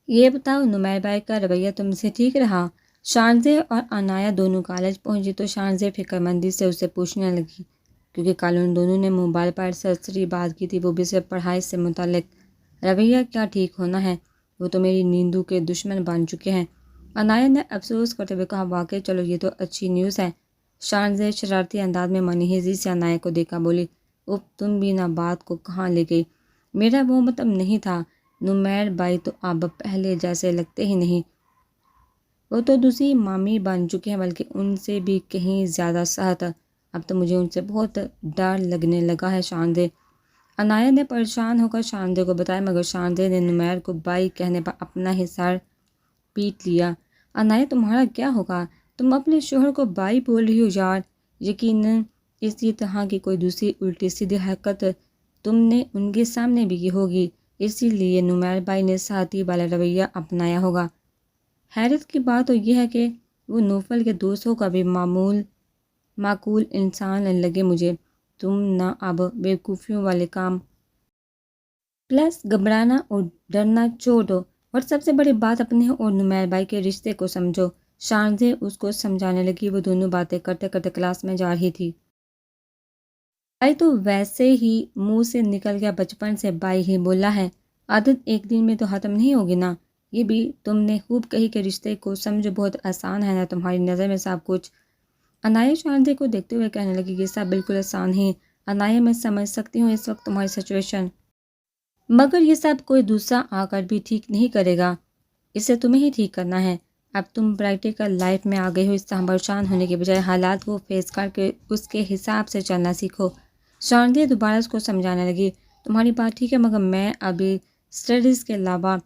یہ بتاؤ نمیر بھائی کا رویہ تم سے ٹھیک رہا؟ شانزے اور عنایہ دونوں کالج پہنچی تو شانزے فکر مندی سے اسے پوچھنے لگی، کیونکہ کل ان دونوں نے موبائل پر سرسری بات کی تھی، وہ بھی صرف پڑھائی سے متعلق۔ رویہ کیا ٹھیک ہونا ہے، وہ تو میری نیندوں کے دشمن بن چکے ہیں۔ عنایہ نے افسوس کرتے ہوئے کہا، واقعی چلو یہ تو اچھی نیوز ہے۔ شانزے شرارتی انداز میں منحیزی سے عنایہ کو دیکھا بولی، اوف تم بھی نہ بات کو کہاں لے گئی، میرا وہ مطلب نہیں تھا، نمیر بھائی تو اب پہلے جیسے لگتے ہی نہیں، وہ تو دوسری مامی بن چکے ہیں، بلکہ ان سے بھی کہیں زیادہ سخت، اب تو مجھے ان سے بہت ڈر لگنے لگا ہے شانزے۔ عنایہ نے پریشان ہو کر شانزے کو بتایا، مگر شانزے نے نمیر کو بائی کہنے پر اپنا ہی سر پیٹ لیا۔ عنایہ تمہارا کیا ہوگا، تم اپنے شوہر کو بائی بول رہی ہو یار، یقیناً اسی طرح کی کوئی دوسری الٹی سیدھی حرکت تم نے ان کے سامنے بھی کی ہوگی، اسی لیے نمیر بھائی نے ساتھی والا رویہ اپنایا ہوگا۔ حیرت کی بات تو یہ ہے کہ وہ نوفل کے دوست ہو کر بھی معقول انسان لگے مجھے، تم نہ اب بیوقوفیوں والے کام پلس گھبرانا اور ڈرنا چھوڑ دو، اور سب سے بڑی بات اپنے اور نمیر بھائی کے رشتے کو سمجھو۔ شانزے اس کو سمجھانے لگی، وہ دونوں باتیں کرتے کرتے کلاس میں جا رہی تھی۔ بائی تو ویسے ہی منہ سے نکل گیا، بچپن سے بائی ہی بولا ہے، عادت ایک دن میں تو ختم نہیں ہوگی نا۔ یہ بھی تم نے خوب کہی کہ رشتے کو سمجھو بہت آسان ہے نا تمہاری نظر میں سب کچھ۔ عنایہ شانزے کو دیکھتے ہوئے کہنے لگی، یہ سب بالکل آسان ہی عنایہ، میں سمجھ سکتی ہوں اس وقت تمہاری سچویشن، مگر یہ سب کوئی دوسرا آ کر بھی ٹھیک نہیں کرے گا، اسے تمہیں ہی ٹھیک کرنا ہے۔ اب تم پریکٹیکل لائف میں آ گئی ہو، اس طرح پریشان ہونے کے بجائے حالات کو فیس کر کے اس کے حساب سے چلنا سیکھو۔ شانزے دوبارہ اس کو سمجھانے لگی، تمہاری بات ٹھیک ہے، مگر میں ابھی اسٹڈیز کے علاوہ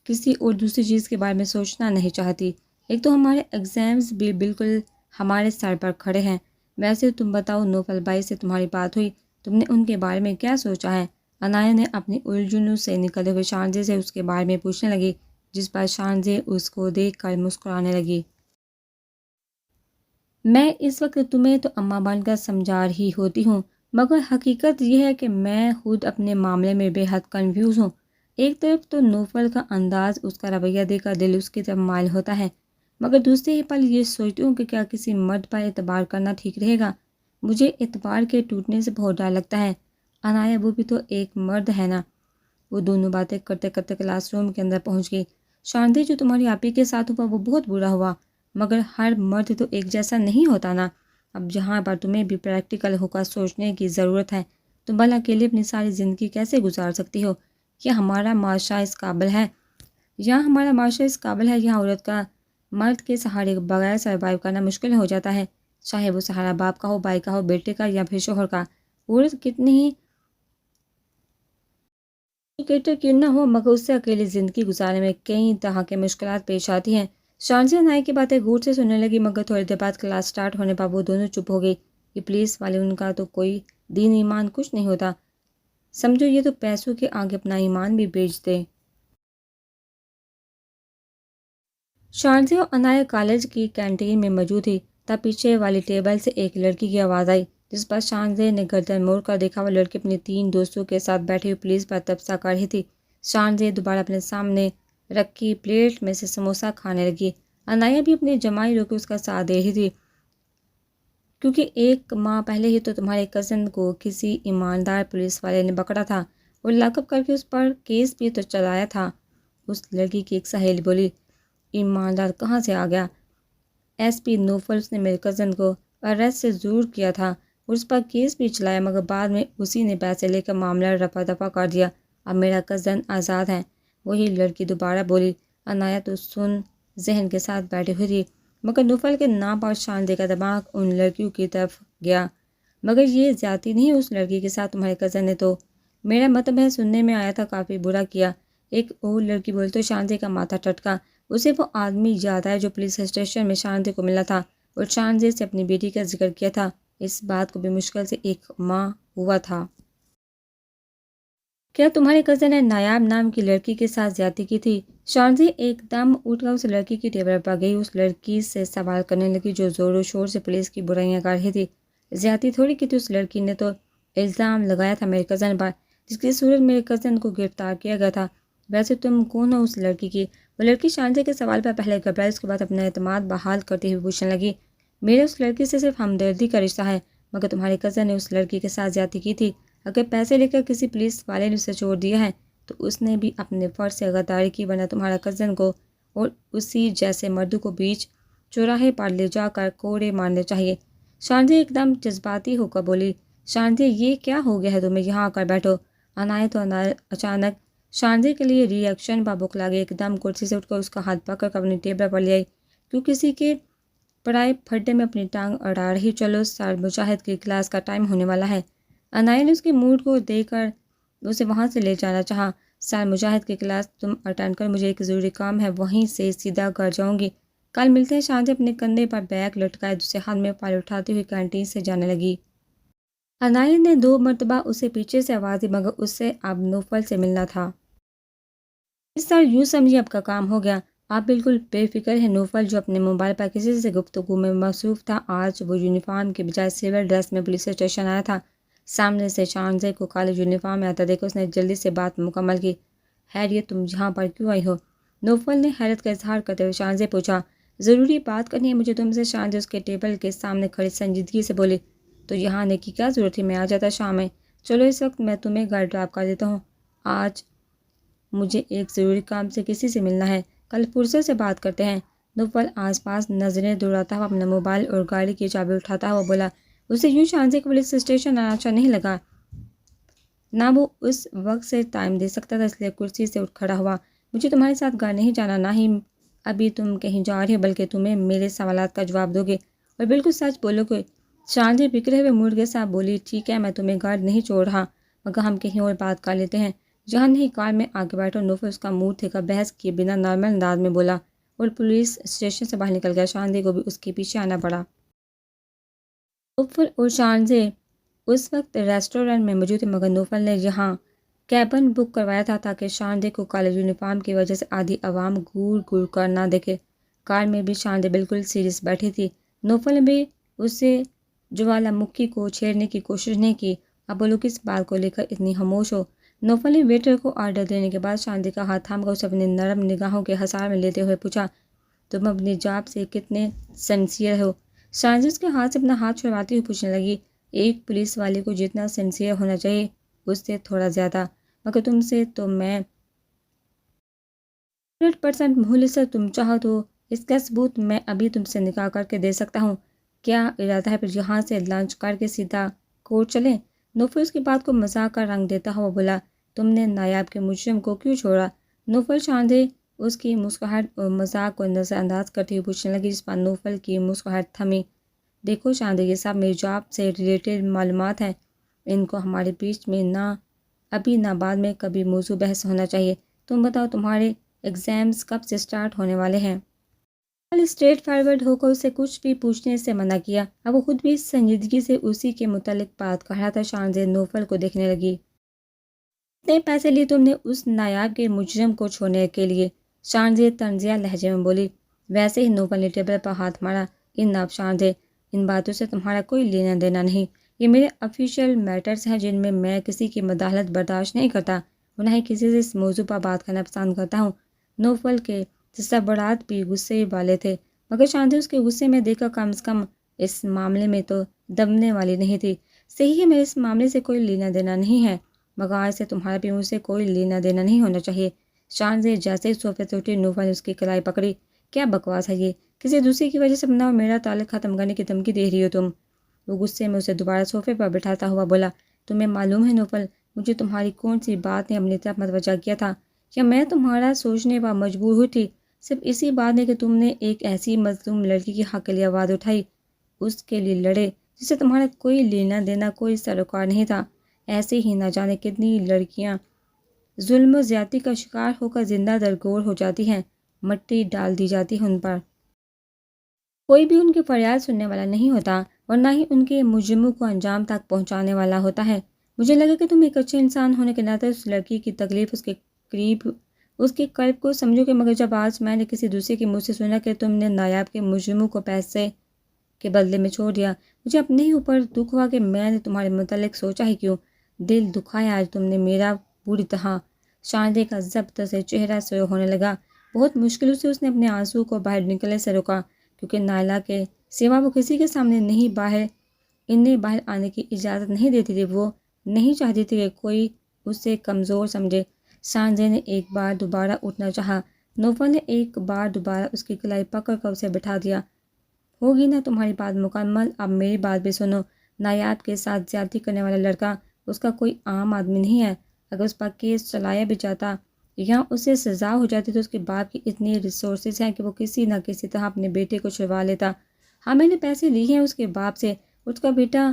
کسی اور دوسری چیز کے بارے میں سوچنا نہیں چاہتی، ایک تو ہمارے ایگزامز بھی بالکل ہمارے سر پر کھڑے ہیں۔ ویسے تم بتاؤ نوفل بھائی سے تمہاری بات ہوئی، تم نے ان کے بارے میں کیا سوچا ہے؟ عنایہ نے اپنی الجھنوں سے نکلتے ہوئے شانزے سے اس کے بارے میں پوچھنے لگی، جس پر شانزے اس کو دیکھ کر مسکرانے لگی۔ میں اس وقت تمہیں تو اماں بن کر سمجھا رہی ہوتی ہوں، مگر حقیقت یہ ہے کہ میں خود اپنے معاملے میں بے حد کنفیوز ہوں۔ ایک طرف تو نوفل کا انداز، اس کا رویہ دیکھ کر دل اس کی طرف مائل ہوتا ہے، مگر دوسرے ہی پل یہ سوچتی ہوں کہ کیا کسی مرد پر اعتبار کرنا ٹھیک رہے گا؟ مجھے اعتبار کے ٹوٹنے سے بہت ڈر لگتا ہے۔ عنایہ وہ بھی تو ایک مرد ہے نا۔ وہ دونوں باتیں کرتے کرتے کلاس روم کے اندر پہنچ گئی۔ شانزے جو تمہاری آپی کے ساتھ ہوا وہ بہت برا ہوا، مگر ہر مرد تو ایک جیسا نہیں ہوتا نا۔ اب جہاں پر تمہیں بھی پریکٹیکل ہو کر سوچنے کی ضرورت ہے، تم بھلا اکیلے اپنی ساری زندگی کیسے گزار سکتی ہو؟ کیا ہمارا معاشرہ اس قابل ہے؟ یہاں عورت کا مرد کے سہارے بغیر سروائیو کرنا مشکل ہو جاتا ہے، چاہے وہ سہارا باپ کا ہو، بھائی کا ہو، بیٹے کا یا پھر شوہر کا۔ عورت کتنی ہی ایجوکیٹڈ کیوں نہ ہو، مگر اس سے اکیلی زندگی گزارنے میں کئی طرح کے مشکلات پیش آتی ہیں۔ شانزے عنایہ کی باتیں غور سے سننے لگی، مگر تھوڑی دیر بعد کلاس سٹارٹ ہونے پر وہ دونوں چپ ہو گئی۔ یہ پولیس والے، ان کا تو کوئی دین ایمان کچھ نہیں ہوتا، سمجھو یہ تو پیسوں کے آگے اپنا ایمان بھی بیچ دے۔ شانزے اور عنایہ کالج کی کینٹین میں موجود تھی، تب پیچھے والی ٹیبل سے ایک لڑکی کی آواز آئی، جس پر شانزے نے گردن موڑ کر دیکھا۔ وہ لڑکی اپنی 3 دوستوں کے ساتھ بیٹھی ہوئی پولیس پر تبصرہ کر رہی تھی۔ شانزے دوبارہ اپنے سامنے رکھی پلیٹ میں سے سموسہ کھانے لگی۔ عنایہ بھی اپنی جمائی رو کے اس کا ساتھ دے رہی تھی، کیونکہ 1 ماہ پہلے ہی تو تمہارے کزن کو کسی ایماندار پولیس والے نے پکڑا تھا اور لاک اپ کر کے اس پر کیس بھی تو چلایا تھا۔ اس لڑکی کی ایک سہیلی بولی، ایماندار کہاں سے آ گیا؟ ایس پی نوفل، اس نے میرے کزن کو اریسٹ سے ضرور کیا تھا اور اس پر کیس بھی چلایا، مگر بعد میں اسی نے پیسے لے کر معاملہ رفع دفع کر دیا، اب میرا کزن آزاد ہے۔ وہی لڑکی دوبارہ بولی۔ عنایہ تو سن ذہن کے ساتھ بیٹھی ہوئی تھی، مگر نوفل کے نام پر شانزے کا دماغ ان لڑکیوں کی طرف گیا۔ مگر یہ زیادتی نہیں اس لڑکی کے ساتھ، تمہارے کزن نے تو، میرا مطلب ہے سننے میں آیا تھا کافی برا کیا۔ ایک اور لڑکی بولی تو شانزے کا ماتھا ٹھٹکا۔ اسے وہ آدمی یاد آیا جو پولیس اسٹیشن میں شانزے کو ملا تھا اور شانزے سے اپنی بیٹی کا ذکر کیا تھا۔ اس بات کو بھی مشکل سے 1 ماہ ہوا تھا۔ کیا تمہارے کزن نے نایاب نام کی لڑکی کے ساتھ زیادتی کی تھی؟ شانزے ایک دم اٹھ کر اس لڑکی کی ٹیبل پر گئی، اس لڑکی سے سوال کرنے لگی جو زور و شور سے پولیس کی برائیاں کر رہی تھی۔ زیادتی تھوڑی کی تھی، اس لڑکی نے تو الزام لگایا تھا میرے کزن پر، جس کی صورت میرے کزن کو گرفتار کیا گیا تھا۔ ویسے تم کون ہو اس لڑکی کی؟ وہ لڑکی شانزے کے سوال پر پہلے گھبرائی، اس کے بعد اپنا اعتماد بحال کرتے ہوئے پوچھنے لگی، میرے اس لڑکی سے صرف ہمدردی کا رشتہ ہے، مگر تمہاری کزن نے اس لڑکی کے ساتھ زیادتی کی تھی، اگر پیسے لے کر کسی پولیس والے نے اسے چھوڑ دیا ہے تو اس نے بھی اپنے فرض سے غداری کی، ورنہ تمہارا کزن کو اور اسی جیسے مردوں کو بیچ چوراہے پر لے جا کر کوڑے مارنے چاہیے۔ شانزے ایک دم جذباتی ہو کر بولی، شانزے یہ کیا ہو گیا ہے تمہیں، یہاں آ کر بیٹھو۔ عنایت اچانک شانزے کے لیے ری ایکشن پر بکلا گئی، ایک دم کرسی سے اٹھ کر اس کا ہاتھ پکڑ کر اپنی ٹیبل پر لے آئی، کیوں کسی کے پڑھائی پھڈے میں اپنی ٹانگ اڑا رہی، چلو سر مجاہد کی کلاس کا ٹائم ہونے والا ہے۔ عنایت نے اس کے موڈ کو دیکھ کر اسے وہاں سے لے جانا چاہا۔ سر مجاہد کی کلاس تم اٹینڈ کر، مجھے ایک ضروری کام ہے، وہیں سے سیدھا گھر جاؤں گی، کل ملتے ہیں۔ شانزے اپنے کندھے پر بیگ لٹکائے دوسرے ہاتھ میں فائل اٹھاتے ہوئے کینٹین سے جانے لگی۔ عنایت نے 2 مرتبہ اسے پیچھے سے آواز دی، مگر اس سے اب نوفل سے ملنا تھا۔ اس سر یوں سمجھے اب کا کام ہو گیا، آپ بالکل بے فکر ہیں۔ نوفل جو اپنے موبائل پر کسی سے گفتگو میں مصروف تھا، آج وہ یونیفارم کے بجائے سول ڈریس میں پولیس اسٹیشن آیا تھا۔ سامنے سے شانزے کو کالج یونیفارم میں آتا دیکھ اس نے جلدی سے بات مکمل کی، خیریت تم یہاں پر کیوں آئی ہو؟ نوفل نے حیرت کا اظہار کرتے ہوئے شانزے پوچھا، ضروری بات کرنی ہے مجھے تم سے۔ شانزے اس کے ٹیبل کے سامنے کھڑی سنجیدگی سے بولی، تو یہاں آنے کی کیا ضرورت تھی، میں آ جاتا شام میں، چلو اس وقت میں تمہیں گھر ڈراپ کر دیتا ہوں، آج مجھے ایک ضروری کام سے کسی سے ملنا ہے، کل فرصت سے بات کرتے ہیں۔ نوفل آس پاس نظریں دوڑاتا ہوا اپنا موبائل اور گاڑی کی چابی اٹھاتا ہوا بولا، اسے یوں شانزے کو پولیس اسٹیشن آنا اچھا نہیں لگا، نہ وہ اس وقت سے ٹائم دے سکتا تھا، اس لیے کرسی سے اٹھ کھڑا ہوا، مجھے تمہارے ساتھ گھر نہیں جانا، نہ ہی ابھی تم کہیں جا رہے ہو، بلکہ تمہیں میرے سوالات کا جواب دو گے اور بالکل سچ بولو گے۔ شانزے بکھرے ہوئے موڈ کے ساتھ بولی، ٹھیک ہے، میں تمہیں گھر نہیں چھوڑ رہا، مگر ہم کہیں اور بات کر لیتے ہیں، جہاں نہیں کار میں آگے بیٹھو۔ نوفل اس کا موڈ تھے کر بحث کیے بنا نارمل انداز میں بولا اور پولیس اسٹیشن سے باہر نکل گیا۔ شانزے کو بھی اس کے پیچھے آنا پڑا۔ نوفل اور شانزے اس وقت ریسٹورنٹ میں موجود تھے، مگر نوفل نے یہاں کیبن بک کروایا تھا تاکہ شانزے کو کالج یونیفارم کی وجہ سے آدھی عوام گور گور کر نہ دیکھے۔ کار میں بھی شانزے بالکل سیریس بیٹھی تھی، نوفل نے بھی اسے جوالا مکھی کو چھیڑنے کی کوشش نہیں کی، اب بولو کس بات کو لے کر اتنی خاموش ہو؟ نوفل نے ویٹر کو آرڈر دینے کے بعد شانزے کا ہاتھ تھام کر اسے اپنی نرم نگاہوں کے حصار میں لیتے ہوئے پوچھا، تم اپنی جاب سے کتنے سنسیئر ہو؟ شانزے اس کے ہاتھ سے اپنا ہاتھ چھڑواتی ہوئی پوچھنے لگی، ایک پولیس والے کو جتنا سنسیئر ہونا چاہیے اس سے تھوڑا زیادہ، مگر تم سے تو میں 100% مخلص، تم چاہو تو اس کا ثبوت میں ابھی تم سے نکاح کر کے دے سکتا ہوں، کیا ارادہ ہے پھر یہاں سے لنچ کر کے سیدھا کورٹ چلیں؟ نوفل اس کی بات کو مذاق کا رنگ دیتا ہوا بولا، تم نے نایاب کے مجرم کو کیوں چھوڑا؟ نوفل شانزے اس کی مسکراہٹ اور مذاق کو نظر انداز کرتے ہوئے پوچھنے لگی، جس پر نوفل کی مسکراہٹ تھمی۔ دیکھو شانزے، یہ سب میری جاب سے ریلیٹڈ معلومات ہیں، ان کو ہمارے بیچ میں نہ ابھی نہ بعد میں کبھی موضوع بحث ہونا چاہیے، تم بتاؤ تمہارے ایگزامز کب سے سٹارٹ ہونے والے ہیں؟ اسٹریٹ فارورڈ ہو کر اسے کچھ بھی پوچھنے سے منع کیا، اب وہ خود بھی سنجیدگی سے اسی کے متعلق بات کر رہا تھا۔ شانزے نوفل کو دیکھنے لگی، کتنے پیسے لیے تم نے اس نایاب کے مجرم کو چھوڑنے کے لیے؟ شانزے طنزیہ لہجے میں بولی، ویسے ہی نوفل نے ٹیبل پر ہاتھ مارا، اب شانزے ان باتوں سے تمہارا کوئی لینا دینا نہیں، یہ میرے آفیشیل میٹرز ہیں جن میں کسی کی مداخلت برداشت نہیں کرتا اور نہ ہی کسی سے اس موضوع پر بات کرنا پسند کرتا ہوں۔ نوفل کے تصورات بھی غصے والے تھے، مگر شانزے اس کے غصے میں دیکھ کر کم از کم اس معاملے میں تو دبنے والی نہیں تھی۔ صحیح ہے، میرے اس معاملے سے کوئی لینا دینا نہیں ہے، مگر آج سے تمہارا بھی مجھ سے کوئی لینا دینا نہیں ہونا چاہیے۔ شانزے جیسے ہی صوفے سے اٹھی، نوفل نے اس کی کلائی پکڑی، کیا بکواس ہے یہ، کسی دوسرے کی وجہ سے اپنا اور میرا تعلق ختم کرنے کی دھمکی دے رہی ہو تم؟ وہ غصے میں اسے دوبارہ صوفے پر بٹھاتا ہوا بولا، تمہیں معلوم ہے نوفل، مجھے تمہاری کون سی بات نے اپنی طرف متوجہ کیا تھا، یا میں تمہارا سوچنے پر مجبور ہوئی تھی؟ صرف اسی بات نے کہ تم نے ایک ایسی مظلوم لڑکی کے حق کے لیے آواز اٹھائی، اس کے لیے لڑے جس سے تمہارا کوئی لینا دینا، کوئی سروکار نہیں تھا۔ ایسے ہی نہ جانے کتنی لڑکیاں ظلم و زیادتی کا شکار ہو کر زندہ درگور ہو جاتی ہیں، مٹی ڈال دی جاتی ہے ان پر، کوئی بھی ان کی فریاد سننے والا نہیں ہوتا اور نہ ہی ان کے مجرموں کو انجام تک پہنچانے والا ہوتا ہے۔ مجھے لگا کہ تم ایک اچھے انسان ہونے کے ناطے اس لڑکی کی تکلیف، اس کے قلب کو سمجھو گے، مگر جب آج میں نے کسی دوسرے کے منہ سے سنا کہ تم نے نایاب کے مجرموں کو پیسے کے بدلے میں چھوڑ دیا، مجھے اپنے ہی اوپر دکھ ہوا کہ میں نے تمہارے متعلق سوچا ہی کیوں، دل دکھایا آج تم نے میرا بری طرح۔ شانزے کا ضبط سے چہرہ سرخ ہونے لگا، بہت مشکل سے اس نے اپنے آنسو کو باہر نکلنے سے روکا، کیونکہ نائلہ کے سوا وہ کسی کے سامنے انہیں باہر آنے کی اجازت نہیں دیتی تھی۔ وہ نہیں چاہتی تھی کہ کوئی اسے کمزور سمجھے۔ شانزے نے ایک بار دوبارہ اٹھنا چاہا۔ نوفل نے ایک بار دوبارہ اس کی کلائی پکڑ کر اسے بٹھا دیا۔ ہوگی نا تمہاری بات مکمل؟ اب میری بات بھی سنو۔ نایاب کے ساتھ زیادتی کرنے والا لڑکا اس کا کوئی عام آدمی نہیں ہے۔ اگر اس پر کیس چلایا بھی جاتا یا اسے سزا ہو جاتی تو اس کے باپ کی اتنی ریسورسز ہیں کہ وہ کسی نہ کسی طرح اپنے بیٹے کو چھڑوا لیتا۔ ہاں، میں نے پیسے لیے ہیں اس کے باپ سے، اس کا بیٹا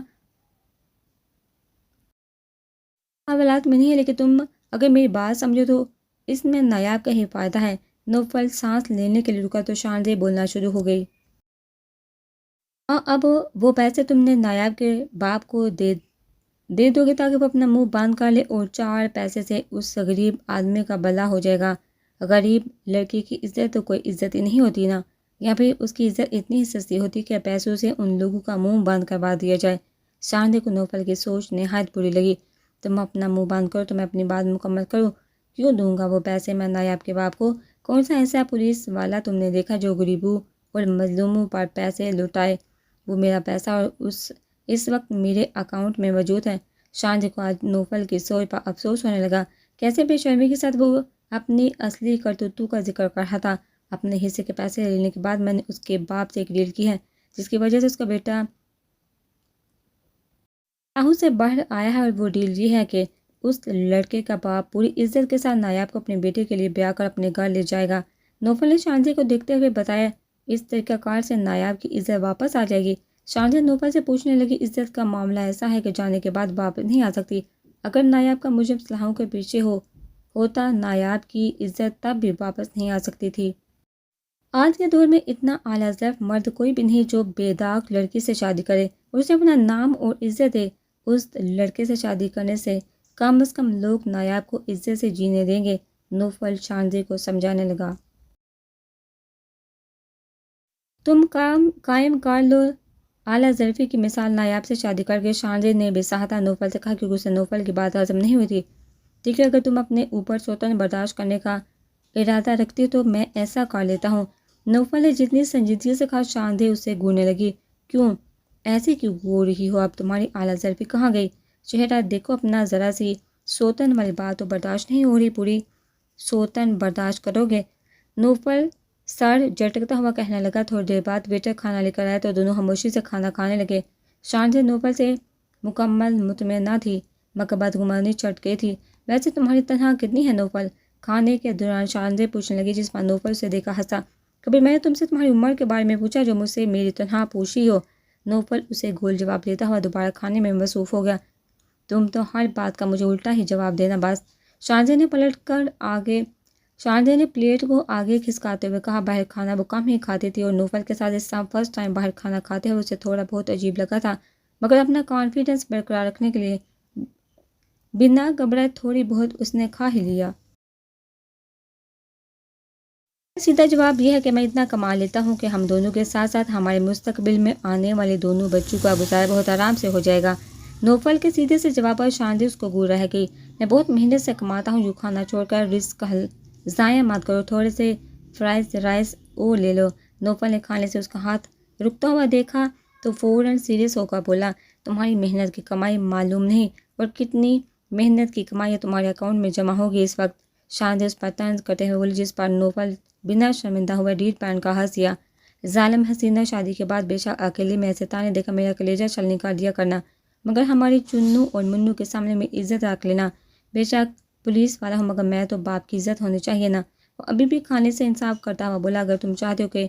حوالات میں نہیں ہے، لیکن تم اگر میری بات سمجھو تو اس میں نایاب کا ہی فائدہ ہے۔ نوفل سانس لینے کے لیے رکا تو شانزے بولنا شروع ہو گئی۔ ہاں، اب وہ پیسے تم نے نایاب کے باپ کو دے دو گے تاکہ وہ اپنا منہ بند کر لے، اور 4 پیسے سے اس غریب آدمی کا بھلا ہو جائے گا۔ غریب لڑکی کی عزت تو کوئی عزت ہی نہیں ہوتی نا، یا پھر اس کی عزت اتنی سستی ہوتی کہ پیسوں سے ان لوگوں کا منہ بند کروا دیا جائے۔ شانزے کو نوفل کی سوچ نہایت بری لگی۔ تم اپنا منہ بند کرو تو میں اپنی بات مکمل کروں۔ کیوں دوں گا وہ پیسے میں نایاب کے باپ کو؟ کون سا ایسا پولیس والا تم نے دیکھا جو غریبوں اور مظلوموں پر پیسے لوٹائے؟ وہ میرا پیسہ اور اس وقت میرے اکاؤنٹ میں موجود ہے۔ شانزے کو آج نوفل کی سوچ پر افسوس ہونے لگا۔ کیسے بے شرمی کے ساتھ وہ اپنی اصلی کرتوتوں کا ذکر کر رہا تھا۔ اپنے حصے کے پیسے لینے کے بعد میں نے اس کے باپ سے ایک ڈیل کی ہے، جس کی وجہ سے اس کا بیٹا راہو سے باہر آیا ہے، اور وہ ڈیل یہ ہے کہ اس لڑکے کا باپ پوری عزت کے ساتھ نایاب کو اپنے بیٹے کے لیے بیاہ کر اپنے گھر لے جائے گا۔ نوفل نے شانزے کو دیکھتے ہوئے بتایا، اس طریقہ کار سے نایاب کی عزت واپس آ جائے گی۔ شانزے نوفل سے پوچھنے لگی، عزت کا معاملہ ایسا ہے کہ جانے کے بعد واپس نہیں آ سکتی۔ اگر نایاب کا مجرم سلاخوں کے پیچھے ہوتا، نایاب کی عزت تب بھی واپس نہیں آ سکتی تھی۔ آج کے دور میں اتنا اعلیٰ ظرف مرد کوئی بھی نہیں جو بے داغ لڑکی سے شادی کرے اور اسے اپنا نام اور عزت دے۔ اس لڑکے سے شادی کرنے سے کم از کم لوگ نایاب کو عزت سے جینے دیں گے۔ نوفل شانزے کو سمجھانے لگا، تم قائم کر لو اعلیٰ ظرفی کی مثال نایاب سے شادی کر کے۔ شانزے نے بے ساختہ نوفل سے کہا، کیونکہ اسے نوفل کی بات ہضم نہیں ہوئی تھی۔ ٹھیک ہے، اگر تم اپنے اوپر سوتن برداشت کرنے کا ارادہ رکھتی ہو تو میں ایسا کر لیتا ہوں۔ نوفل نے جتنی سنجیدگی سے کہا، شانزے اسے گھورنے لگی۔ کیوں ایسے کیوں گھور رہی ہو؟ اب تمہاری اعلیٰ ظرفی کہاں گئی؟ چہرہ دیکھو اپنا، ذرا سی سوتن والی بات تو برداشت نہیں ہو رہی، پوری سوتن برداشت کرو گے؟ نوفل سر جھٹکتا ہوا کہنے لگا۔ تھوڑی دیر بعد ویٹر کھانا لے کر آیا تو دونوں خاموشی سے کھانا کھانے لگے۔ شانزے نوفل سے مکمل مطمئن نہ تھی، مگر بدگمانی چڑھ گئی تھی۔ ویسے تمہاری تنخواہ کتنی ہے نوفل؟ کھانے کے دوران شانزے پوچھنے لگی، جس پر نوفل اسے دیکھا ہنسا۔ کبھی میں نے تم سے تمہاری عمر کے بارے میں پوچھا جو مجھ سے میری تنخواہ پوچھی ہو؟ نوفل اسے گول جواب دیتا ہوا دوبارہ کھانے میں مصروف ہو گیا۔ تم تو ہر بات کا مجھے الٹا ہی جواب دینا بس۔ شانزے نے پلیٹ کو آگے کھسکاتے ہوئے کہا، باہر کھانا وہ کم ہی کھاتی تھی اور نوفل کے ساتھ اس فرسٹ ٹائم باہر کھانا کھاتے ہوئے اسے تھوڑا بہت عجیب لگا تھا، مگر اپنا کانفیڈنس برقرار رکھنے کے لیے بنا گھبرائے تھوڑی بہت اس نے کھا ہی لیا۔ سیدھا جواب یہ ہے کہ میں اتنا کما لیتا ہوں کہ ہم دونوں کے ساتھ ساتھ ہمارے مستقبل میں آنے والے دونوں بچوں کا گزارا بہت آرام سے ہو جائے گا۔ نوفل کے سیدھے سے جواب پر شانزے اس کو گور رہ گئی۔ میں بہت محنت سے کماتا ہوں، جو کھانا چھوڑ کر رزق ضائع مت کرو، تھوڑے سے فرائز رائس اور لے لو۔ نوفل نے کھانے سے اس کا ہاتھ رکتا ہوا دیکھا تو فوراً سیریس ہو کر بولا، تمہاری محنت کی کمائی معلوم نہیں، اور کتنی محنت کی کمائی تمہارے اکاؤنٹ میں جمع ہوگی اس وقت؟ شانزے اس پر طنز کرتے ہوئے بولی، جس پر نوفل بنا شرمندہ ہوئے ڈیل پہن کا ہنس دیا۔ ظالم حسینہ، شادی کے بعد بے شک اکیلے میں ایسے تانے دے کر میرا کلیجہ چھل نکال دیا کرنا، مگر ہماری چنو اور منو کے سامنے میری عزت رکھ لینا۔ بے شک پولیس والا ہوں، مگر میں تو باپ کی عزت ہونی چاہیے نا۔ وہ ابھی بھی کھانے سے انصاف کرتا ہوا بولا، اگر تم چاہتے ہو کہ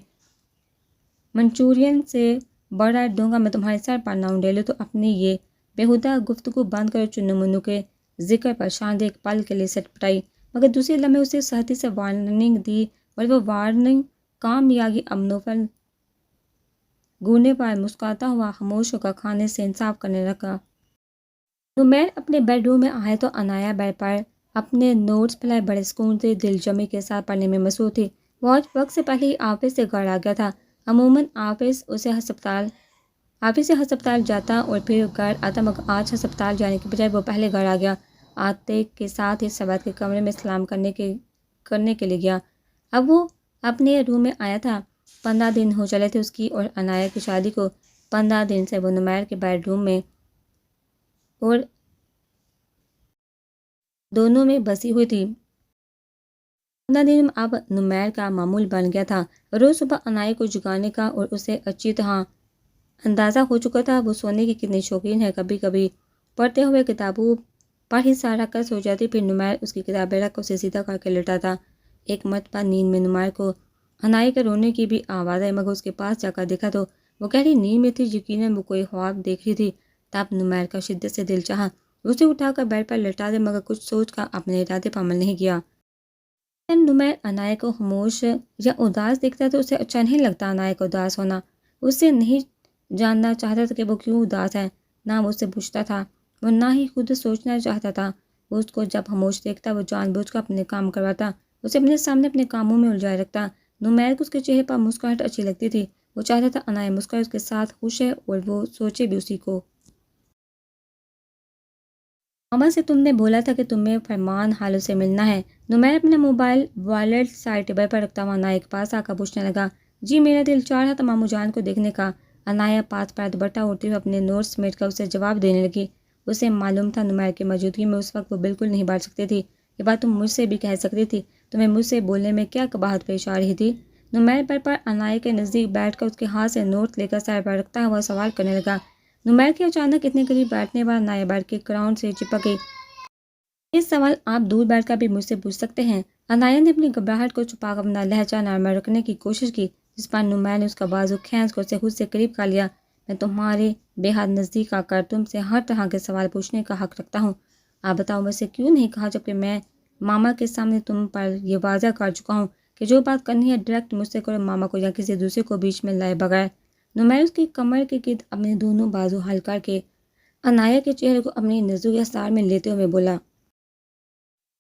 منچورین سے بڑا دوں گا میں تمہارے سر پر نہ اونڈیلوں تو اپنی یہ بیہودہ گفتگو بند کرو۔ چنو منو کے ذکر پر شانزے ایک پل کے لیے سٹ پٹائی، مگر دوسری لمحے اسے سختی سے وارننگ دی، اور وہ وارننگ کام بھی آگی۔ اب نوفل گھورنے پر مسکراتا ہوا خاموش ہو کر کھانے سے انصاف کرنے لگا۔ نمیر اپنے بیڈ روم میں آئے تو عنایا بیڈ پر اپنے نوٹس پھیلائے بڑے سکون سے دل جمعی کے ساتھ پڑھنے میں مصروف تھی۔ وہ آج وقت سے پہلے ہی آفس سے گھر آ گیا تھا۔ عموماً آفس سے ہسپتال جاتا اور پھر گھر آتا، مگر آج ہسپتال جانے کے بجائے وہ پہلے گھر آ گیا۔ آتے کے ساتھ ہی سبت کے کمرے میں سلام کرنے کے لیے گیا۔ اب وہ اپنے روم میں آیا تھا۔ 15 دن ہو چلے تھے اس کی اور عنایہ کی شادی کو۔ 15 دن سے وہ نمیر کے بیڈ روم میں اور دونوں میں بسی ہوئی تھی۔ 15 دن میں اب نمیر کا معمول بن گیا تھا روز صبح عنایہ کو جگانے کا، اور اسے اچھی طرح اندازہ ہو چکا تھا وہ سونے کی کتنی شوقین ہے۔ کبھی کبھی پڑھتے ہوئے کتابوں پر ہی سارا کر سو جاتی، پھر نمیر اس کی کتابیں رکھ اسے سیدھا کر کے لٹاتا۔ ایک مرتبہ نیند میں نمیر کو عنایہ کے رونے کی بھی آواز آئی، مگر اس کے پاس جا کر دیکھا تو وہ گہری نیند میں تھی، یقیناً وہ کوئی خواب دیکھ رہی تھی۔ تب نمیر کا شدت سے دل چاہا اسے اٹھا کر بیڈ پر لٹا دے، مگر کچھ سوچ کر اپنے ارادے پر عمل نہیں کیا۔ نمیر عنایہ کو خاموش یا اداس دیکھتا تو اسے اچھا نہیں لگتا۔ عنایہ کا اداس ہونا اسے نہیں جاننا چاہتا تھا کہ وہ کیوں اداس ہے، نہ وہ اسے پوچھتا تھا، وہ نہ ہی خود سوچنا چاہتا تھا۔ وہ اس کو جب خاموش دیکھتا وہ جان بوجھ کر اپنے کام کرواتا، اسے اپنے سامنے اپنے کاموں میں الجھائے رکھتا۔ نمیر کو اس کے چہرے پر مسکراہٹ اچھی لگتی تھی، وہ چاہتا تھا عنایہ مسکرائے، اس کے ساتھ خوش ہے اور وہ سوچے بھی اسی کو۔ ماما سے تم نے بولا تھا کہ تمہیں فرمان حالوں سے ملنا ہے۔ نمیر اپنا موبائل وائلٹ سائڈ ٹیبل پر رکھتا ہوا عنایہ کے پاس آ کر پوچھنے لگا۔ جی میرا دل چاہ رہا تھا مامو جان کو دیکھنے کا۔ عنایہ پاس پر دوپٹہ اوڑھتے ہوئے اپنے نوٹس سمیٹ کر اسے جواب دینے لگی۔ اسے معلوم تھا نمیر کی موجودگی میں اس وقت وہ بالکل نہیں بات سکتی تھی۔ یہ بات تم مجھ سے بھی کہہ سکتی تھی، تمہیں مجھ سے بولنے میں کیا قباحت پیش آ رہی تھی؟ نمیر بیڈ پر عنایہ کے نزدیک بیٹھ کر اس کے ہاتھ سے نوٹ لے کر سر پر رکھتا ہوا سوال کرنے لگا۔ نمیر کے اچانک اتنے قریب بیٹھنے پر عنایہ بیڈ کے گراؤنڈ سے چپک گئی۔ یہ سوال آپ دور بیٹھ کر بھی مجھ سے پوچھ سکتے ہیں۔ عنایہ نے اپنی گھبراہٹ کو چھپا کر اپنا لہجہ نرم رکھنے کی کوشش کی، جس پر نمیر نے اس کا بازو کھینچ کر اسے خود سے قریب کر لیا۔ میں تمہارے بے حد نزدیک آ کر تم سے ہر طرح کے سوال پوچھنے کا حق رکھتا ہوں۔ آپ بتاؤ مجھ سے کیوں نہیں کہا، جبکہ میں ماما کے سامنے تم پر یہ واضح کر چکا ہوں کہ جو بات کرنی ہے ڈائریکٹ مجھ سے کرو، ماما کو یا کسی دوسرے کو بیچ میں لائے بغیر۔ نمیر اس کی کمر کے گرد اپنے دونوں بازو ہل کر کے عنایہ کے چہرے کو اپنی نظر کے اثار میں لیتے ہوئے بولا۔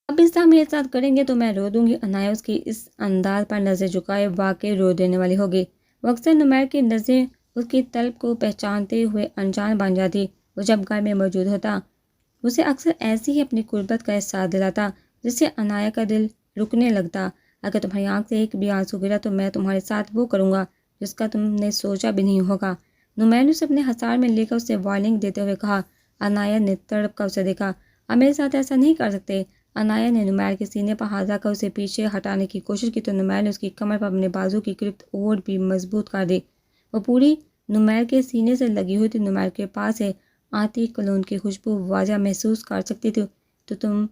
اب اس طرح میرے ساتھ کریں گے تو میں رو دوں گی۔ عنایہ اس کی اس انداز پر نظر جھکائے واقعی رو دینے والی ہوگی۔ وہ اکثر نمیر کی نظریں اس کی طلب کو پہچانتے ہوئے انجان بن جاتی۔ وہ جب گھر میں موجود ہوتا اسے اکثر ایسی ہی اپنی قربت کا احساس دلاتا جس سے عنایہ کا دل رکنے لگتا۔ اگر تمہاری آنکھ سے ایک بھی آنسو گرا تو میں تمہارے ساتھ وہ کروں گا جس کا تم نے سوچا بھی نہیں ہوگا۔ نمیر نے اسے اپنے حصار میں لے کر اسے وارننگ دیتے ہوئے کہا۔ عنایہ نے تڑپ کر اسے دیکھا۔ آپ میرے ساتھ ایسا نہیں کر سکتے۔ عنایہ نے نمیر کے سینے پر ہاتھ رکھ کر اسے پیچھے ہٹانے کی کوشش کی تو نمیر نے اس کی کمر پر اپنے بازو کی گرفت اور بھی مضبوط کر دی۔ وہ پوری نمیر کے سینے سے لگی ہوئی تھی۔ نمیر کے پاس سے آتی کلون کی خوشبو واضح محسوس کر سکتی تھی۔ تو تم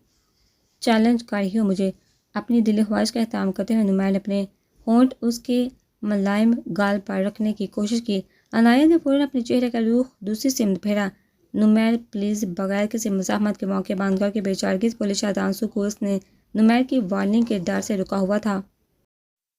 چیلنج کر رہی ہو مجھے؟ اپنی دلی خواہش کا احترام کرتے ہوئے نمیر نے اپنے ہونٹ اس کے ملائم گال پر رکھنے کی کوشش کی۔ عنایہ نے فوراً اپنے چہرے کا رخ دوسری سمت پھیرا۔ نمیر پلیز، بغیر کسی مزاحمت کے موقع باندھ کر کے بے چارگی سے بولے۔ شاید آنسو کو اس نے نمیر کی وارننگ کے ڈر سے رکا ہوا تھا۔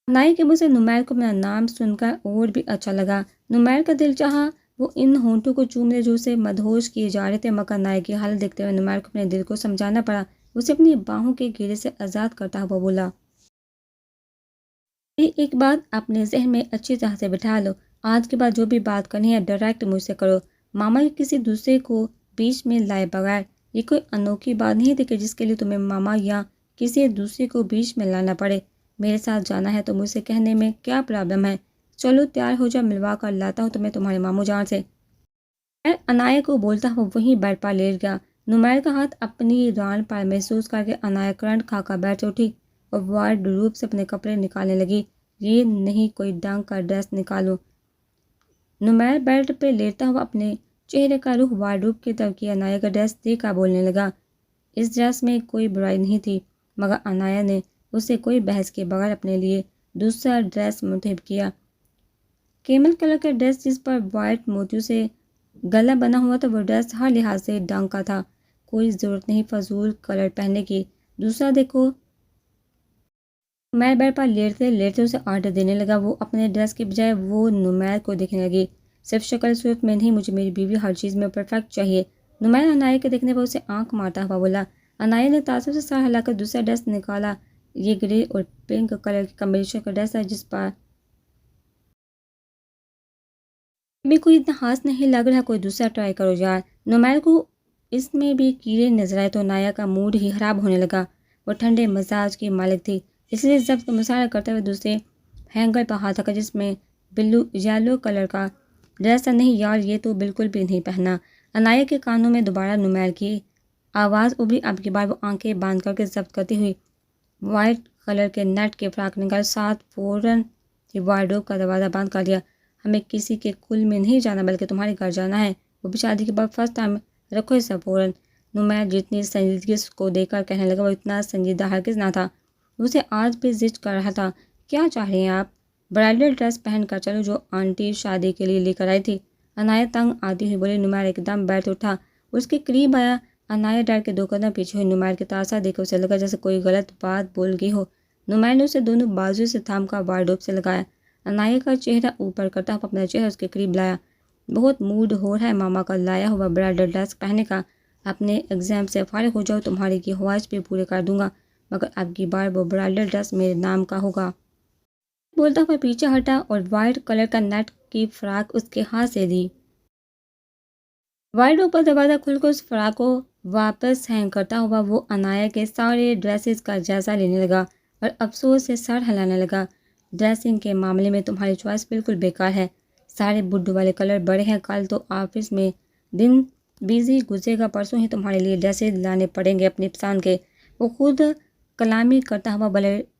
عنایہ کے منہ سے نمیر کو اپنا نام سن کر اور بھی اچھا لگا۔ نمیر کا دل چاہا وہ ان ہونٹوں کو چوم لے جو اسے مدہوش کیے جا رہے تھے، مگر عنایہ کی حالت دیکھتے ہوئے نمیر کو اپنے دل کو سمجھانا پڑا۔ اسے اپنی باہوں کے گھیرے سے آزاد کرتا ہوا بولا۔ ایک بات اپنے ذہن میں اچھی طرح سے بٹھا لو، آج کے بعد جو بھی بات کرنی ہے ڈائریکٹ مجھ سے کرو، ماما یا کسی دوسرے کو بیچ میں لائے بغیر۔ یہ کوئی انوکھی بات نہیں تھی کہ جس کے لیے تمہیں ماما یا کسی دوسرے کو بیچ میں لانا پڑے۔ میرے ساتھ جانا ہے تو مجھ سے کہنے میں کیا پرابلم ہے؟ چلو تیار ہو جا، ملوا کر لاتا ہوں تمہیں تمہارے ماموں جان سے۔ عنایہ کو بولتا ہوا وہیں بیڈ پر لیٹ گیا۔ نمیر کا ہاتھ اپنی ران پر محسوس کر کے عنایہ کرنٹ کھا کر بیٹھ اٹھی اور وارڈ روب سے اپنے کپڑے نکالنے لگی۔ یہ نہیں کوئی ڈنگ کا ڈریس نکالوں۔ نمیر بیڈ پہ لیٹتا ہوا اپنے چہرے کا رخ وارڈ روب کی طرف کیا۔ عنایہ کا ڈریس دیکھ کر بولنے لگا۔ اس ڈریس میں کوئی برائی نہیں تھی، مگر عنایہ نے اسے کوئی بحث کے بغیر اپنے لیے دوسرا ڈریس منتخب کیا۔ کیمل کلر کا ڈریس جس پر وائٹ موتیوں سے گلا بنا ہوا تھا، وہ ڈریس ہر لحاظ سے ڈنگ کا تھا۔ کوئی ضرورت نہیں فضول کلر پہننے کی۔ دوسرا دیکھو۔ نمیر بیڈ پر لیٹتے لیٹتے اسے آرڈر دینے لگا۔ وہ اپنے ڈریس کے بجائے وہ نمیر کو دیکھنے لگی۔ صرف شکل صورت میں نہیں، مجھے میری بیوی ہر چیز میں پرفیکٹ چاہیے۔ نمیر عنایہ کے دیکھنے پر اسے آنکھ مارتا ہوا بولا۔ عنایہ نے تعصب سے سر ہلا کر دوسرا ڈریس نکالا۔ یہ گرے اور پنک کلر کی کمبینیشن کا ڈریس ہے جس پر بھی کوئی اتنا خاص نہیں لگ رہا، کوئی دوسرا ٹرائی کرو یار۔ نمیر کو اس میں بھی کیڑے نظر آئے تو عنایہ کا موڈ ہی خراب ہونے لگا۔ وہ ٹھنڈے مزاج کی مالک تھی، اس لیے ضبط کا مظاہرہ کرتے ہوئے دوسرے ہینگر پر ہاتھ رکھا جس میں بلو یلو کلر کا ڈریس تھا۔ نہیں یار، یہ تو بالکل بھی نہیں پہنا۔ عنایہ کے کانوں میں دوبارہ نمیر کی آواز ابھری۔ اب کی بار وہ آنکھیں باندھ کر کے ضبط کرتی ہوئی وائٹ کلر کے نیٹ کے فراق نکال ساتھ فوراً وارڈروب کا دروازہ بند کر دیا۔ ہمیں کسی کے کل میں نہیں جانا بلکہ تمہارے گھر جانا ہے، وہ بھی شادی کے بعد فرسٹ ٹائم۔ رکھو اسے فوراً۔ نمیر جتنی سنجیدگی کو دیکھ کر کہنے لگا وہ اتنا سنجیدہ ہرگز نہ تھا، اسے آج بھی ضد کر رہا تھا۔ کیا چاہ رہے ہیں آپ؟ برائڈل ڈریس پہن کر چلو جو آنٹی شادی کے لیے لے کر آئی تھی، عنایہ تنگ آتی ہوئی بولی۔ نمیر ایک دم بیٹھ اٹھا، اس کے قریب آیا۔ عنایہ ڈر کے 2 قدم پیچھے ہوئی۔ نمیر کے تاثر دیکھ کر اسے لگا جیسے کوئی غلط بات بول گئی ہو۔ نمیر نے اسے دونوں بازو سے تھام کر وارڈروب سے لگایا۔ عنایہ کا چہرہ اوپر کرتا ہوا اپنا چہرہ اس کے قریب لایا۔ بہت موڈ ہو رہا ہے ماما کا لایا ہوا برائڈل ڈریس پہننے کا، اپنے ایگزام سے فارغ ہو جاؤ، تمہاری کی خواہش بھی پورے کر دوں گا، مگر اب کی بار وہ برائڈل ڈریس میرے نام کا ہوگا۔ بولتا ہوا پیچھے ہٹا اور وائٹ کلر کا نیٹ کی فراق اس کے ہاتھ سے دی۔ وائٹ اوپر دروازہ کھل کر اس فراق کو واپس ہینگ کرتا ہوا وہ عنایہ کے سارے ڈریسز کا جائزہ لینے لگا اور افسوس سے سر ہلانے لگا۔ ڈریسنگ کے معاملے میں تمہاری چوائس بالکل بیکار ہے، سارے بڈھو والے کلر بڑے ہیں، کل تو آفس میں دن بیزی گزرے گا، پرسوں ہی تمہارے لیے ڈریسز لانے پڑیں گے اپنی پسند کے۔ وہ خود کلامی کرتا ہوا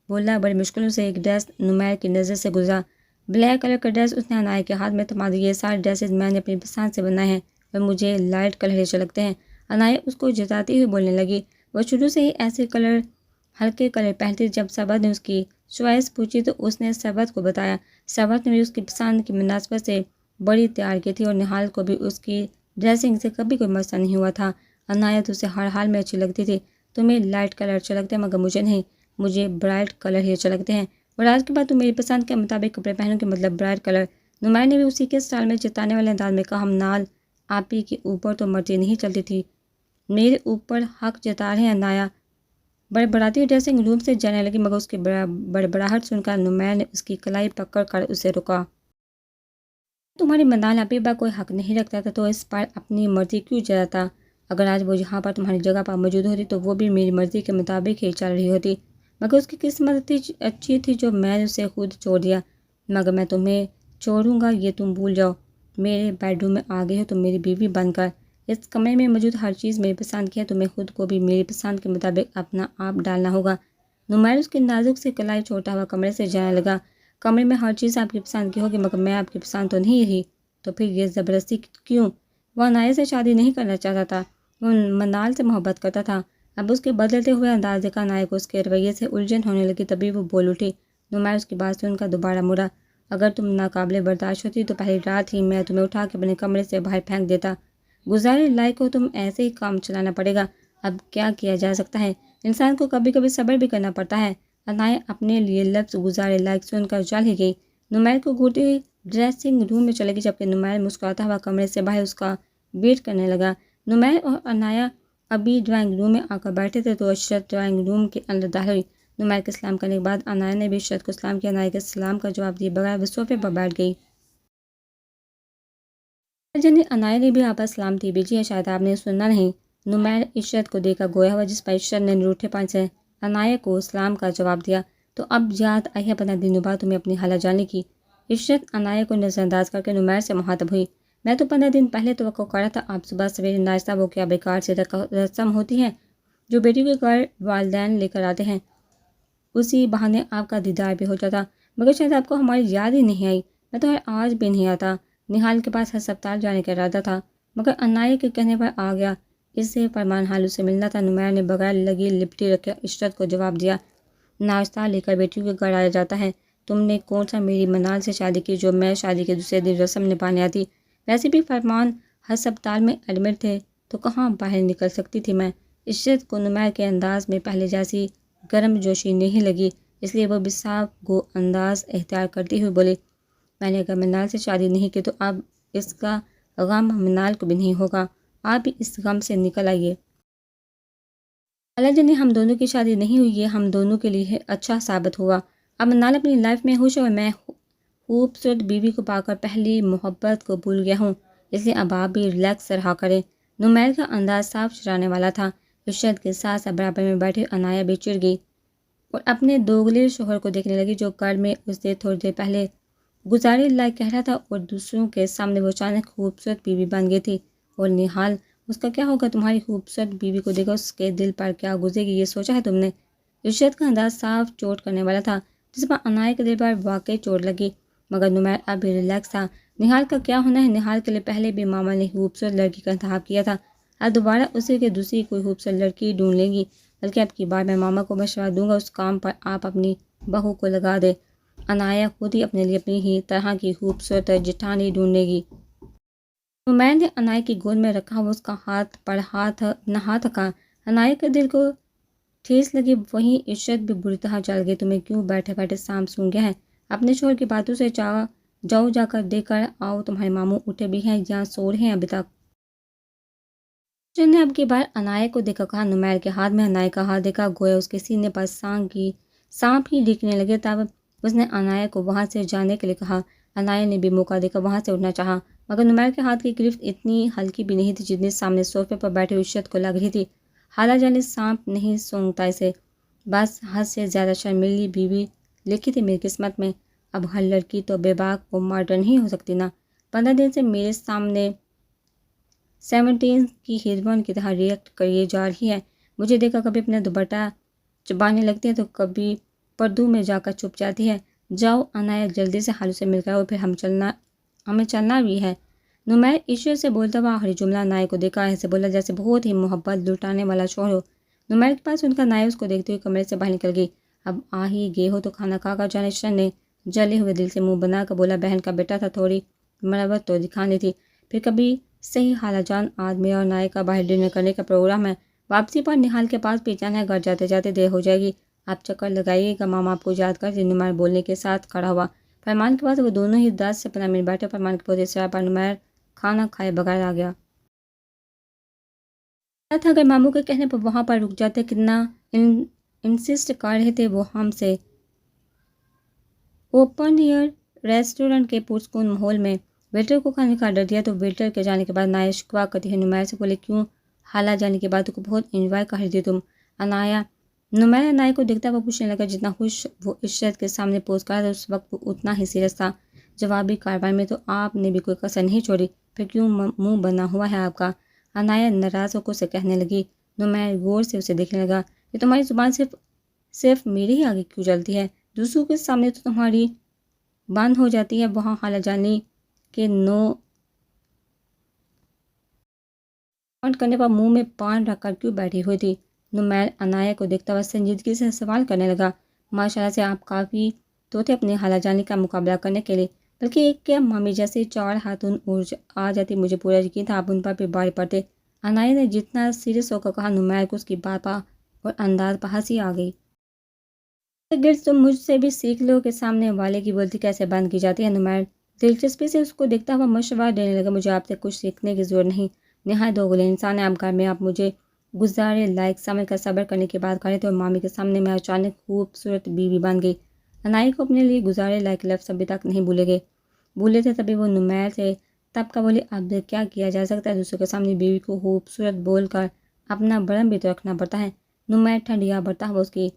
بولا۔ بڑی مشکلوں سے ایک ڈریس نمیر کی نظر سے گزرا، بلیک کلر کا ڈریس۔ اس نے عنایہ کے ہاتھ میں تھما دیا۔ یہ سارے ڈریسز میں نے اپنی پسند سے بنائے ہیں اور مجھے لائٹ کلر اچھے لگتے ہیں۔ عنایہ اس کو جتاتی ہوئی بولنے لگی۔ وہ شروع سے ہی ایسے ہلکے کلر پہنتی تھی۔ جب سرورت نے اس کی چوائس پوچھی تو اس نے سرورت کو بتایا۔ سرورت نے بھی اس کی پسند کی مناسبت سے بڑی تیار کی تھی اور نہال کو بھی اس کی ڈریسنگ سے کبھی کوئی مسئلہ نہیں ہوا تھا۔ عنایہ تو اسے ہر حال میں اچھی لگتی تھی۔ تمہیں لائٹ کلر اچھے لگتے ہیں مگر مجھے نہیں، مجھے برائٹ کلر ہی اچھے لگتے ہیں، اور آج کے بعد تم میری پسند کے مطابق کپڑے پہنو گے، مطلب برائٹ کلر۔ نمیر نے بھی اسی کے سٹائل میں جتانے والے انداز میں کہا۔ ہم نال آپی کے اوپر تو مرضی نہیں چلتی تھی، میرے اوپر حق جتا رہے ہیں۔ عنایہ بڑبڑاتی ہوئی ڈریسنگ روم سے جانے لگی مگر اس کی بڑبڑاہٹ سن کر نمیر نے اس کی کلائی پکڑ کر اسے روکا۔ تمہاری منال آپی پر کوئی حق نہیں رکھتا تھا تو اس پر اپنی مرضی کیوں جتاتا؟ اگر آج وہ یہاں پر تمہاری جگہ پر موجود ہوتی تو وہ بھی میری مرضی کے مطابق ہی چل رہی ہوتی، مگر اس کی قسمت اچھی تھی جو میں نے اسے خود چھوڑ دیا، مگر میں تمہیں چھوڑوں گا یہ تم بھول جاؤ۔ میرے بیڈ روم میں آ گئی ہو تو میری بیوی بن کر، اس کمرے میں موجود ہر چیز میری پسند کی ہے، تمہیں خود کو بھی میری پسند کے مطابق اپنا آپ ڈالنا ہوگا۔ نمیر اس کے نازک سے کلائی چھوڑتا ہوا کمرے سے جانے لگا۔ کمرے میں ہر چیز آپ کی پسند کی ہوگی مگر میں آپ کی پسند تو نہیں رہی، تو پھر یہ زبردستی کیوں؟ وہ عنایہ سے شادی نہیں کرنا چاہتا تھا، وہ منال سے محبت کرتا تھا۔ اب اس کے بدلتے ہوئے انداز دیکھا عنایہ کو اس کے رویے سے الجھن ہونے لگی، تبھی وہ بول اٹھی۔ نمیر اس کی بات سن کر دوبارہ مڑا۔ اگر تم ناقابل برداشت ہوتی تو پہلی رات ہی میں تمہیں اٹھا کے اپنے کمرے سے باہر پھینک دیتا، گزارے لائق ہو تم ایسے ہی کام چلانا پڑے گا، اب کیا کیا جا سکتا ہے، انسان کو کبھی کبھی صبر بھی کرنا پڑتا ہے۔ عنایہ اپنے لیے لفظ گزارے لائق سن کر چل ہی گئی، نمیر کو گھورتی ہوئی ڈریسنگ روم میں چلے گی، جبکہ نمیر مسکراتا ہوا کمرے سے باہر اس کا ویٹ کرنے لگا۔ نمیر اور عنایہ ابھی ڈرائنگ روم میں آ کر بیٹھے تھے تو عشرت ڈرائنگ روم کے اندر داخل ہوئی۔ نمیر کے سلام کرنے کے بعد عنایہ نے بھی عشرت کو سلام کیا۔ عنایہ کے سلام کا جواب دیے بغیر وہ صوفے پر بیٹھ گئی۔ جنی عنایہ نے بھی آپ پر سلامتی بھیجی ہے، شاید آپ نے سنا نہیں۔ نمیر عشرت کو دیکھ کر گویا ہوا، جس پر عشرت نے روٹھے پن سے عنایہ کو سلام کا جواب دیا۔ تو اب یاد آئی ہے 15 دنوں بعد تمہیں اپنی خالہ جاننے کی؟ عشرت عنایہ کو نظر انداز کر کے نمیر سے مخاطب ہوئی۔ میں تو 15 دن پہلے توقع کر رہا تھا، آپ صبح سویرے ناشتہ وہ کیا بیکار سے رسم ہوتی ہے جو بیٹی کے گھر والدین لے کر آتے ہیں، اسی بہانے آپ کا دیدار بھی ہو جاتا، مگر شاید آپ کو ہماری یاد ہی نہیں آئی، میں تو آج بھی نہیں آتا، نہال کے پاس ہسپتال جانے کا ارادہ تھا، مگر عنایہ کے کہنے پر آ گیا، اس سے فرمان حال سے ملنا تھا۔ نمیر نے بغیر لگی لپٹی رکھے عشرت کو جواب دیا۔ ناشتہ لے کر بیٹیوں کے گھر آیا جاتا ہے، تم نے کون سا میری منال سے شادی کی جو میں شادی کے دوسرے دن رسم نبھانے آتی؟ ویسے بھی فرمان ہسپتال میں ایڈمٹ تھے تو کہاں باہر نکل سکتی تھی میں؟ عشرت کو نمیر کے انداز میں پہلے جیسی گرم جوشی نہیں لگی، اس لیے وہ بھی صاف گو انداز اختیار کرتی ہوئی بولی، میں نے اگر منال سے شادی نہیں کی تو اب اس کا غم منال کو بھی نہیں ہوگا، آپ بھی اس غم سے نکل آئیے۔ خالہ جنی ہم دونوں کی شادی نہیں ہوئی، یہ ہم دونوں کے لیے اچھا ثابت ہوا، اب منال اپنی لائف میں خوش ہو، میں خوبصورت بیوی کو پا کر پہلی محبت کو بھول گیا ہوں، اس لیے اب آپ بھی ریلیکس رہا کریں۔ نمیر کا انداز صاف شرانے والا تھا۔ عشرت کے ساتھ برابر میں بیٹھے عنایہ بھی چڑ گئی، اور اپنے دوگلے شوہر کو دیکھنے لگی جو گھر میں اس سے تھوڑی دیر پہلے گزارے لائق کہہ رہا تھا اور دوسروں کے سامنے وہ اچانک خوبصورت بیوی بن گئی تھی۔ اور نہال، اس کا کیا ہوگا؟ تمہاری خوبصورت بیوی کو دیکھو، اس کے دل پر کیا گزرے گی، یہ سوچا ہے تم نے؟ عشرت کا انداز صاف چوٹ کرنے والا تھا، جس پر عنایہ کے دل پر واقعی چوٹ لگی، مگر نمیر اب بھی ریلیکس تھا۔ نہال کا کیا ہونا ہے؟ نہال کے لیے پہلے بھی ماما نے خوبصورت لڑکی کا انتخاب کیا تھا، اب دوبارہ اسی کے دوسری کوئی خوبصورت لڑکی ڈھونڈ لے گی، بلکہ اب کی بار میں ماما کو مشورہ دوں گا، اس کام پر آپ اپنی بہو کو لگا دے، عنایہ خود ہی اپنے لیے اپنی ہی طرح کی خوبصورت جٹھانی ڈھونڈے گی۔ نمیر نے عنایہ کی گود میں رکھا ہوا اس کا ہاتھ پر اپنا ہاتھ رکھا۔ عنایہ کے دل کو ٹھیس لگی، وہیں عشرت بھی بری طرح جل گئی۔ تمہیں کیوں بیٹھے بیٹھے سانپ سونگ گیا ہے؟ اپنے شوہر کی باتوں سے جاؤ، جا کر دیکھ کر آؤ، تمہارے ماموں اٹھے بھی ہیں یا سو رہے ہیں ابھی تک؟ عشرت نے اب کی بار عنایہ کو دیکھا کہا۔ نمیر کے ہاتھ میں عنایہ کا ہاتھ دیکھا، گویا اس کے سینے پر سانپ ہی دکھنے لگے۔ تب اس نے عنایہ کو وہاں سے جانے کے لیے کہا۔ عنایہ نے بھی موقع دیکھا وہاں سے اٹھنا چاہا، مگر نمیر کے ہاتھ کی گرفت اتنی ہلکی بھی نہیں تھی جتنی سامنے صوفے پر بیٹھے ہوئی عشرت کو لگ رہی تھی۔ خالہ جان، سانپ نہیں سونگتا اسے، بس حد سے زیادہ شرمیلی بیوی لکھی تھی میری قسمت میں۔ اب ہر لڑکی تو بے باک و ماڈرن ہی ہو سکتی نا۔ 15 دن سے میرے سامنے 17 کی ہیروئن کی طرح ریئیکٹ کریے جا رہی ہے، مجھے دیکھا کبھی اپنا دوپٹہ چبانے لگتی ہے تو کبھی پردوں میں جا کر چھپ جاتی ہے۔ جاؤ عنایہ، جلدی سے خالو سے مل کر، اور پھر ہمیں چلنا بھی ہے۔ نمیر عشرت سے بولتا ہوا آخری جملہ عنایہ کو دیکھا، ایسے بولا جیسے بہت ہی محبت لٹانے والا شوہر ہو۔ نمیر کے پاس ان کا عنایہ اس کو دیکھتے ہوئے کمرے سے باہر نکل گئی۔ اب آ ہی گئے ہو تو کھانا کھا کر جانے۔ عشرت نے جلے ہوئے دل سے منہ بنا کر بولا، بہن کا بیٹا تھا، تھوڑی مربت تو دکھانی تھی، پھر کبھی صحیح خالہ جان، آج میرا اور عنایہ کا باہر ڈنر کرنے کا پروگرام ہے، واپسی پر نہال کے پاس بھی جانا ہے، گھر جاتے جاتے دیر ہو جائے گی، آپ چکر لگائیے گا، ماما آپ کو یاد کرتی۔ نمیر بولنے کے ساتھ کھڑا ہوا۔ فرمان کے پاس وہ دونوں ہی 10 سے 15 منٹ بیٹھے۔ فرمان کے بہت اصرار پر نمیر کھانا کھائے بغیر آ گیا۔ تھا اگر ماموں کے کہنے پر وہاں پر رک جاتے، کتنا انسسٹ کر رہے تھے وہ ہم سے۔ اوپن ایئر ریسٹورنٹ کے پرسکون ماحول میں ویٹر کو کھانے کا آرڈر دیا تو ویٹر کے جانے کے بعد عنایہ شکوہ کرتی ہے نمیر سے بولے، کیوں خالہ جانے کی باتوں کو بہت انجوائے کر رہی تھی تم؟ نمیر عنایہ کو دیکھتا ہوا پوچھنے لگا، جتنا خوش وہ عشرت کے سامنے پوز کر رہا تھا اس وقت وہ اتنا ہی سیریس تھا۔ جوابی کارروائی میں تو آپ نے بھی کوئی کسر نہیں چھوڑی، پھر کیوں منہ بنا ہوا ہے آپ کا؟ عنایہ ناراض ہو کر اسے کہنے لگی۔ نمیر غور سے اسے دیکھنے لگا، یہ تمہاری زبان صرف میرے ہی آگے کیوں چلتی ہے؟ دوسروں کے سامنے تو تمہاری بند ہو جاتی ہے، وہاں خالہ جانی کے نو کرنے پر منہ میں پان رکھ کر کیوں بیٹھی ہوئی تھی؟ نمیر عنایہ کو دیکھتا ہوا سنجیدگی سے سوال کرنے لگا۔ ماشاءاللہ سے آپ کافی تو تھے اپنے خالہ جانی کا مقابلہ کرنے کے لیے، بلکہ ایک کیا مامی جیسے 4 ہاتھوں آ جاتی، مجھے پورا یقین تھا آپ ان پر بھی بھاری پڑتے۔ عنایہ نے جتنا سیریس ہو کر کہا، نمیر کو اس کی بات پر اور انداز پر ہنسی آ گئی۔ گرد تم مجھ سے بھی سیکھ لو کہ سامنے والے کی بولتی کیسے بند کی جاتی ہے۔ نمیر دلچسپی سے اس کو دیکھتا ہوا مشورہ دینے لگا، مجھے آپ سے کچھ سیکھنے کی ضرورت نہیں، نہایت دوگلے انسان ہے آپ، گھر میں آپ مجھے گزارے لائق سمجھ کر صبر کرنے کی بات کر رہے تھے اور مامی کے سامنے میں اچانک خوبصورت بیوی بن گئی۔ عنایہ کو اپنے لیے گزارے لائق لفظ ابھی تک نہیں بھولے تھے، تبھی وہ نمیر سے تب کا بولے، اب کیا کیا جا سکتا ہے، دوسروں کے سامنے بیوی کو خوبصورت بول کر اپنا برم بھی تو رکھنا پڑتا ہے۔ نمیر ٹھنڈیا بڑھتا ہوا اس کی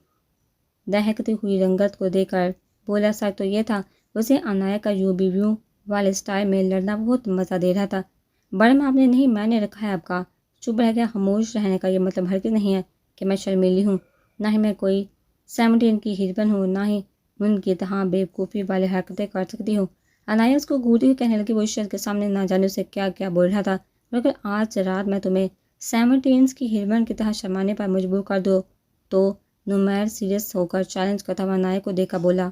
دہکتی ہوئی رنگت کو دیکھ کر بولا، سچ تو یہ تھا اسے عنایہ کا یوں بیویوں والے سٹائل میں لڑنا بہت مزہ دے رہا تھا۔ برم آپ نے نہیں، میں نے رکھا ہے آپ کا۔ چپ رہ گیا۔ خاموش رہنے کا یہ مطلب ہرگز نہیں ہے کہ میں شرمیلی ہوں، نہ ہی میں کوئی 17 کی ہیروئن ہوں، نہ ہی ان کی طرح بیوقوفی والی حرکتیں کر سکتی ہوں۔ عنایہ اس کو گھورتی ہوئی کہنے لگی، وہ عشرت کے سامنے نہ جانے اسے کیا کیا بول رہا تھا، اور اگر آج رات میں تمہیں 17 کی ہیروئن کی طرح شرمانے پر مجبور کر دو تو؟ نمیر سیریس ہو کر چیلنج کرتا ہوا عنایہ کو دیکھا بولا۔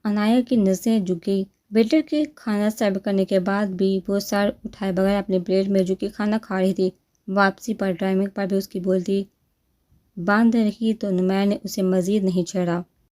عنایہ کی نظریں جھک گئی۔ ویٹر کے کھانا سرو کرنے کے بعد بھی وہ سر اٹھائے بغیر اپنی پلیٹ میں جھکی کھانا کھا رہی تھی۔ واپسی پر ڈرائیونگ پر بھی اس کی بولتی بند رہی تو نمیر نے اسے مزید نہیں چھیڑا۔